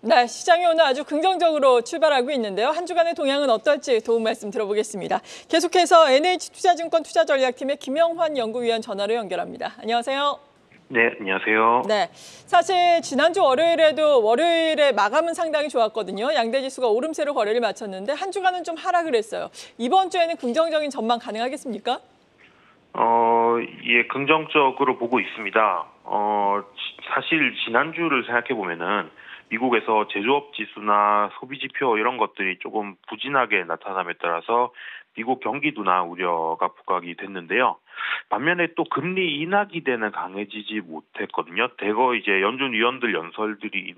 네, 시장이 오늘 아주 긍정적으로 출발하고 있는데요. 한 주간의 동향은 어떨지 도움 말씀 들어보겠습니다. 계속해서 NH투자증권 투자전략팀의 김영환 연구위원 전화로 연결합니다. 안녕하세요. 네, 안녕하세요. 네, 사실 지난주 월요일에 마감은 상당히 좋았거든요. 양대 지수가 오름세로 거래를 마쳤는데 한 주간은 좀 하락을 했어요. 이번 주에는 긍정적인 전망 가능하겠습니까? 예, 긍정적으로 보고 있습니다. 사실 지난주를 생각해 보면은 미국에서 제조업 지수나 소비 지표 이런 것들이 조금 부진하게 나타남에 따라서 미국 경기 둔화 우려가 부각이 됐는데요. 반면에 또 금리 인하 기대는 강해지지 못했거든요. 대거 이제 연준 위원들 연설들이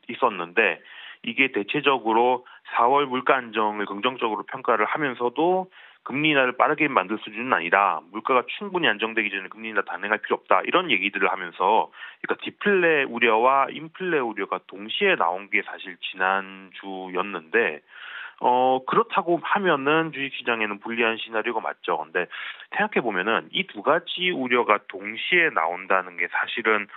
있었는데 이게 대체적으로 4월 물가 안정을 긍정적으로 평가를 하면서도 금리 인하를 빠르게 만들 수준은 아니다. 물가가 충분히 안정되기 전에 금리 인하 단행할 필요 없다. 이런 얘기들을 하면서 그러니까 디플레 우려와 인플레 우려가 동시에 나온 게 사실 지난주였는데 그렇다고 하면은 주식시장에는 불리한 시나리오가 맞죠. 근데 생각해 보면은 이 두 가지 우려가 동시에 나온다는 게 사실은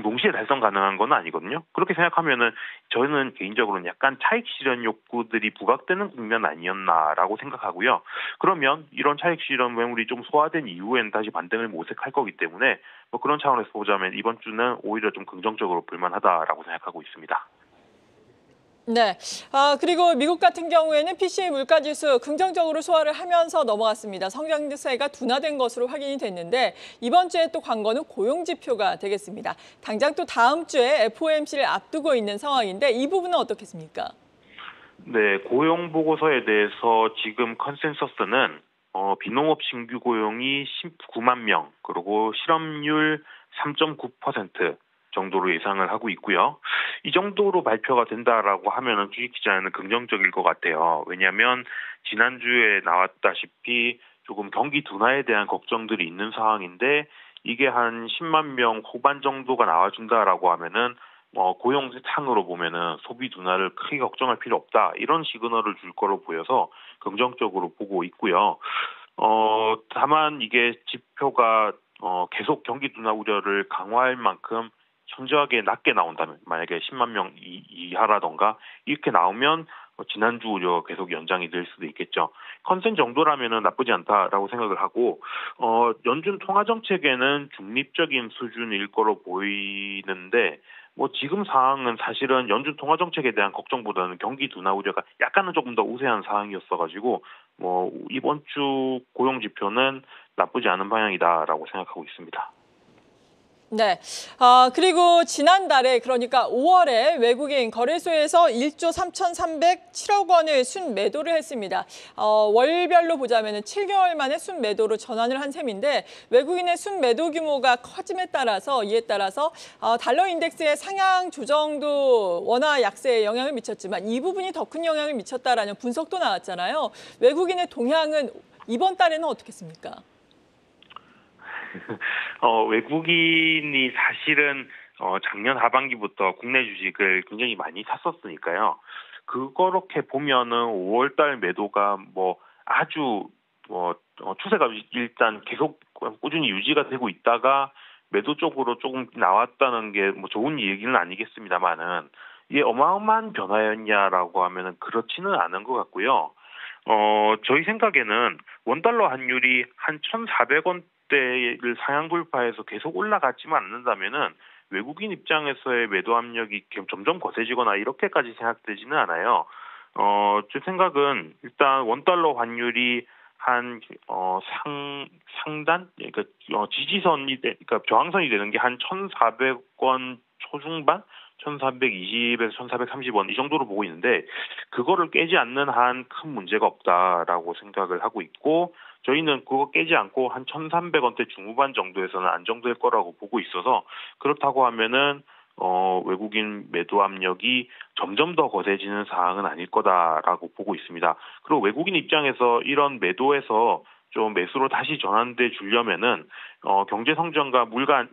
동시에 달성 가능한 건 아니거든요. 그렇게 생각하면은 저는 개인적으로는 약간 차익 실현 욕구들이 부각되는 국면 아니었나라고 생각하고요. 그러면 이런 차익 실현 매물이 좀 소화된 이후에는 다시 반등을 모색할 거기 때문에 뭐 그런 차원에서 보자면 이번 주는 오히려 좀 긍정적으로 볼만하다라고 생각하고 있습니다. 네. 그리고 미국 같은 경우에는 PCE 물가지수 긍정적으로 소화를 하면서 넘어갔습니다. 성장세가 둔화된 것으로 확인이 됐는데 이번 주에 또 관건은 고용지표가 되겠습니다. 당장 또 다음 주에 FOMC를 앞두고 있는 상황인데 이 부분은 어떻겠습니까? 네, 고용 보고서에 대해서 지금 컨센서스는 비농업 신규 고용이 19만 명, 그리고 실업률 3.9% 정도로 예상을 하고 있고요. 이 정도로 발표가 된다라고 하면은 주식시장에는 긍정적일 것 같아요. 왜냐하면 지난주에 나왔다시피 조금 경기 둔화에 대한 걱정들이 있는 상황인데 이게 한 10만 명 후반 정도가 나와준다라고 하면은 고용상으로 보면은 소비 둔화를 크게 걱정할 필요 없다 이런 시그널을 줄 거로 보여서 긍정적으로 보고 있고요. 다만 이게 지표가 계속 경기 둔화 우려를 강화할 만큼 현저하게 낮게 나온다면 만약에 10만 명 이하라던가 이렇게 나오면 지난주 우려 계속 연장이 될 수도 있겠죠. 컨센 정도라면은 나쁘지 않다라고 생각을 하고 연준 통화 정책에는 중립적인 수준일 거로 보이는데 뭐 지금 상황은 사실은 연준 통화 정책에 대한 걱정보다는 경기 둔화 우려가 약간은 조금 더 우세한 상황이었어가지고 뭐 이번 주 고용 지표는 나쁘지 않은 방향이다라고 생각하고 있습니다. 네. 그리고 지난달에 그러니까 5월에 외국인 거래소에서 1조 3,307억 원을 순매도를 했습니다. 월별로 보자면 7개월 만에 순매도로 전환을 한 셈인데 외국인의 순매도 규모가 커짐에 따라서 이에 따라서 달러 인덱스의 상향 조정도 원화 약세에 영향을 미쳤지만 이 부분이 더 큰 영향을 미쳤다라는 분석도 나왔잖아요. 외국인의 동향은 이번 달에는 어떻겠습니까? 외국인이 사실은 작년 하반기부터 국내 주식을 굉장히 많이 샀었으니까요. 그렇게 보면은 5월 달 매도가 뭐 아주 추세가 일단 계속 꾸준히 유지가 되고 있다가 매도 쪽으로 조금 나왔다는 게 뭐 좋은 얘기는 아니겠습니다만은 이게 어마어마한 변화였냐라고 하면은 그렇지는 않은 것 같고요. 저희 생각에는 원달러 환율이 한 1,400원대를 상향 돌파해서 계속 올라가지만 않는다면은 외국인 입장에서의 매도 압력이 점점 거세지거나 이렇게까지 생각되지는 않아요. 제 생각은 일단 원달러 환율이 한 상단 그러니까 그러니까 저항선이 되는 게 한 1,400원 초중반 1,420에서 1,430원 이 정도로 보고 있는데 그거를 깨지 않는 한 큰 문제가 없다라고 생각을 하고 있고 저희는 그거 깨지 않고 한 1,300원대 중후반 정도에서는 안정될 거라고 보고 있어서 그렇다고 하면은 외국인 매도 압력이 점점 더 거세지는 상황은 아닐 거다라고 보고 있습니다. 그리고 외국인 입장에서 이런 매도에서 좀 매수로 다시 전환돼 주려면은 경제 성장과 물가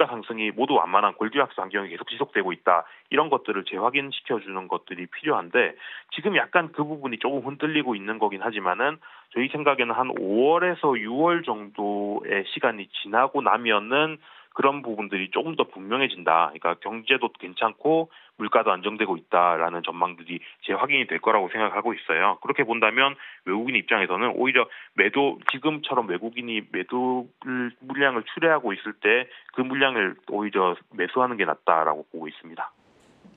상승이 모두 완만한 골디락스 환경이 계속 지속되고 있다. 이런 것들을 재확인시켜 주는 것들이 필요한데 지금 약간 그 부분이 조금 흔들리고 있는 거긴 하지만은 저희 생각에는 한 5월에서 6월 정도의 시간이 지나고 나면은 그런 부분들이 조금 더 분명해진다. 그러니까 경제도 괜찮고 물가도 안정되고 있다라는 전망들이 재확인이 될 거라고 생각하고 있어요. 그렇게 본다면 외국인 입장에서는 오히려 지금처럼 외국인이 매도 물량을 출회하고 있을 때 그 물량을 오히려 매수하는 게 낫다라고 보고 있습니다.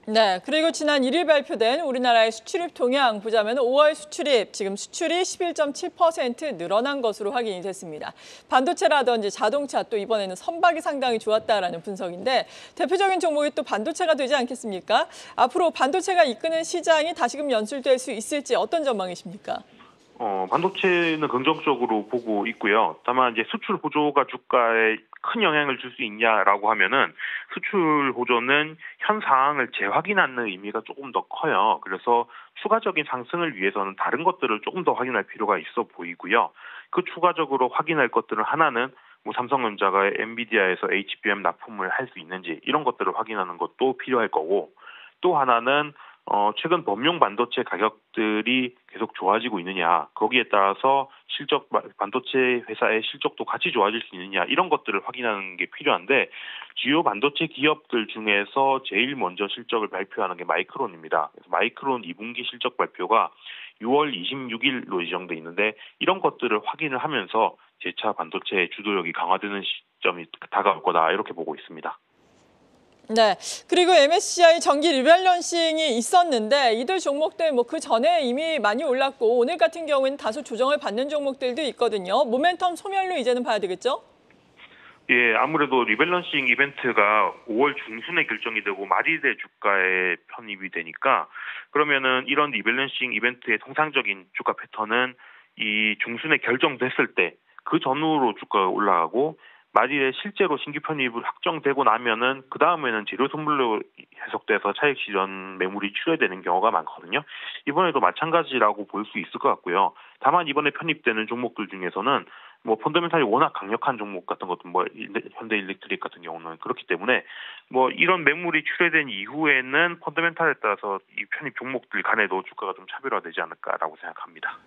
네, 그리고 지난 1일 발표된 우리나라의 수출입 동향 보자면 5월 수출입 지금 수출이 11.7% 늘어난 것으로 확인이 됐습니다. 반도체라든지 자동차 또 이번에는 선박이 상당히 좋았다라는 분석인데 대표적인 종목이 또 반도체가 되지 않겠습니까? 앞으로 반도체가 이끄는 시장이 다시금 연출될 수 있을지 어떤 전망이십니까? 반도체는 긍정적으로 보고 있고요. 다만 이제 수출 호조가 주가에 큰 영향을 줄 수 있냐라고 하면은 수출 호조는 현 상황을 재확인하는 의미가 조금 더 커요. 그래서 추가적인 상승을 위해서는 다른 것들을 조금 더 확인할 필요가 있어 보이고요. 그 추가적으로 확인할 것들은 하나는 뭐 삼성전자가 엔비디아에서 HBM 납품을 할 수 있는지 이런 것들을 확인하는 것도 필요할 거고 또 하나는 최근 범용 반도체 가격들이 계속 좋아지고 있느냐, 거기에 따라서 반도체 회사의 실적도 같이 좋아질 수 있느냐, 이런 것들을 확인하는 게 필요한데, 주요 반도체 기업들 중에서 제일 먼저 실적을 발표하는 게 마이크론입니다. 그래서 마이크론 2분기 실적 발표가 6월 26일로 예정돼 있는데, 이런 것들을 확인을 하면서 재차 반도체의 주도력이 강화되는 시점이 다가올 거다, 이렇게 보고 있습니다. 네, 그리고 MSCI 정기 리밸런싱이 있었는데 이들 종목들 뭐 그 전에 이미 많이 올랐고 오늘 같은 경우에는 다소 조정을 받는 종목들도 있거든요. 모멘텀 소멸로 이제는 봐야 되겠죠? 예, 아무래도 리밸런싱 이벤트가 5월 중순에 결정이 되고 말일에 주가에 편입이 되니까 그러면은 이런 리밸런싱 이벤트의 통상적인 주가 패턴은 이 중순에 결정됐을 때 그 전후로 주가가 올라가고 말일에 실제로 신규 편입을 확정되고 나면은 그 다음에는 재료 선물로 해석돼서 차익 실현 매물이 출회되는 경우가 많거든요. 이번에도 마찬가지라고 볼 수 있을 것 같고요. 다만 이번에 편입되는 종목들 중에서는 뭐 펀더멘탈이 워낙 강력한 종목 같은 것도 뭐 현대일렉트릭 같은 경우는 그렇기 때문에 뭐 이런 매물이 출회된 이후에는 펀더멘탈에 따라서 이 편입 종목들 간에도 주가가 좀 차별화되지 않을까라고 생각합니다.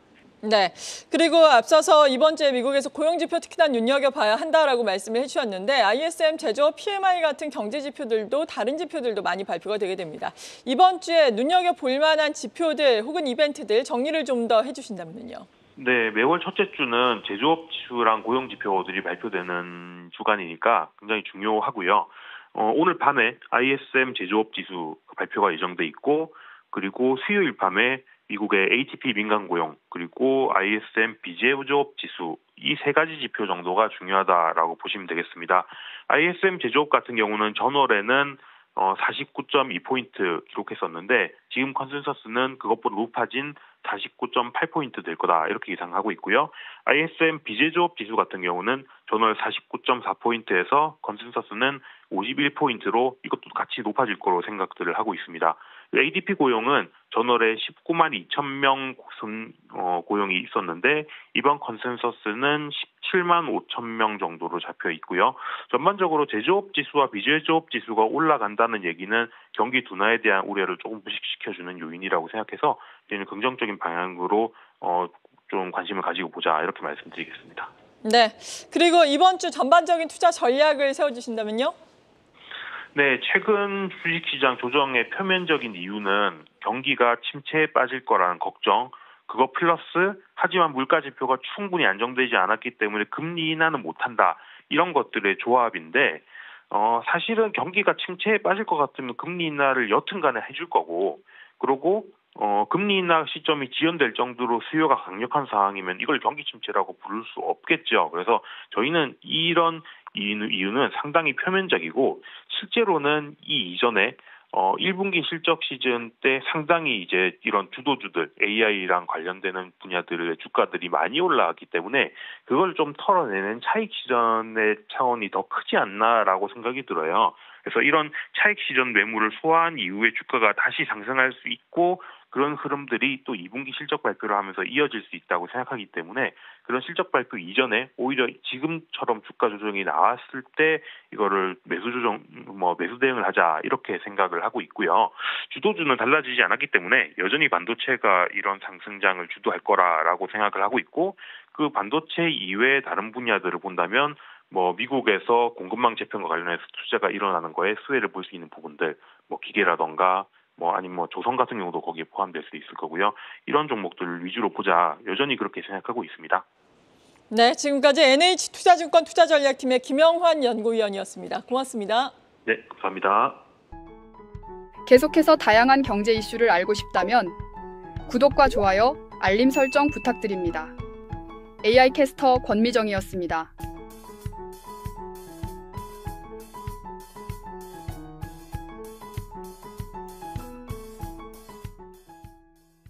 네, 그리고 앞서서 이번 주에 미국에서 고용지표 특히나 눈여겨봐야 한다라고 말씀을 해주셨는데 ISM 제조업 PMI 같은 경제 지표들도 다른 지표들도 많이 발표가 되게 됩니다. 이번 주에 눈여겨볼 만한 지표들 혹은 이벤트들 정리를 좀 더 해주신다면요. 네, 매월 첫째 주는 제조업 지수랑 고용 지표들이 발표되는 주간이니까 굉장히 중요하고요. 오늘 밤에 ISM 제조업 지수 발표가 예정돼 있고, 그리고 수요일 밤에 미국의 ATP 민간 고용, 그리고 ISM 비제조업 지수 이 세 가지 지표 정도가 중요하다라고 보시면 되겠습니다. ISM 제조업 같은 경우는 전월에는 49.2포인트 기록했었는데 지금 컨센서스는 그것보다 높아진 49.8포인트 될 거다 이렇게 예상하고 있고요. ISM 비제조업 지수 같은 경우는 전월 49.4포인트에서 컨센서스는 51포인트로 이것도 같이 높아질 거로 생각들을 하고 있습니다. ADP 고용은 전월에 19만 2천 명 고용이 있었는데 이번 컨센서스는 17만 5천 명 정도로 잡혀 있고요. 전반적으로 제조업 지수와 비제조업 지수가 올라간다는 얘기는 경기 둔화에 대한 우려를 조금 부식시켜주는 요인이라고 생각해서 저희는 긍정적인 방향으로 좀 관심을 가지고 보자 이렇게 말씀드리겠습니다. 네, 그리고 이번 주 전반적인 투자 전략을 세워주신다면요? 네, 최근 주식시장 조정의 표면적인 이유는 경기가 침체에 빠질 거라는 걱정, 그거 플러스 하지만 물가 지표가 충분히 안정되지 않았기 때문에 금리 인하는 못한다 이런 것들의 조합인데 사실은 경기가 침체에 빠질 것 같으면 금리 인하를 여튼간에 해줄 거고 그리고 금리 인하 시점이 지연될 정도로 수요가 강력한 상황이면 이걸 경기 침체라고 부를 수 없겠죠. 그래서 저희는 이런 이유는 상당히 표면적이고 실제로는 이 이전에 1분기 실적 시즌 때 상당히 이제 이런 주도주들 AI랑 관련되는 분야들의 주가들이 많이 올라왔기 때문에 그걸 좀 털어내는 차익 실현의 차원이 더 크지 않나라고 생각이 들어요. 그래서 이런 차익 실현 매물을 소화한 이후에 주가가 다시 상승할 수 있고 그런 흐름들이 또 2분기 실적 발표를 하면서 이어질 수 있다고 생각하기 때문에 그런 실적 발표 이전에 오히려 지금처럼 주가 조정이 나왔을 때 이거를 매수 대응을 하자 이렇게 생각을 하고 있고요. 주도주는 달라지지 않았기 때문에 여전히 반도체가 이런 상승장을 주도할 거라고 생각을 하고 있고 그 반도체 이외의 다른 분야들을 본다면 미국에서 공급망 재편과 관련해서 투자가 일어나는 거에 수혜를 볼 수 있는 부분들, 기계라던가 아니면 조선 같은 경우도 거기에 포함될 수 있을 거고요. 이런 종목들을 위주로 보자, 여전히 그렇게 생각하고 있습니다. 네, 지금까지 NH투자증권 투자전략팀의 김영환 연구위원이었습니다. 고맙습니다. 네, 감사합니다. 계속해서 다양한 경제 이슈를 알고 싶다면 구독과 좋아요, 알림 설정 부탁드립니다. AI 캐스터 권미정이었습니다.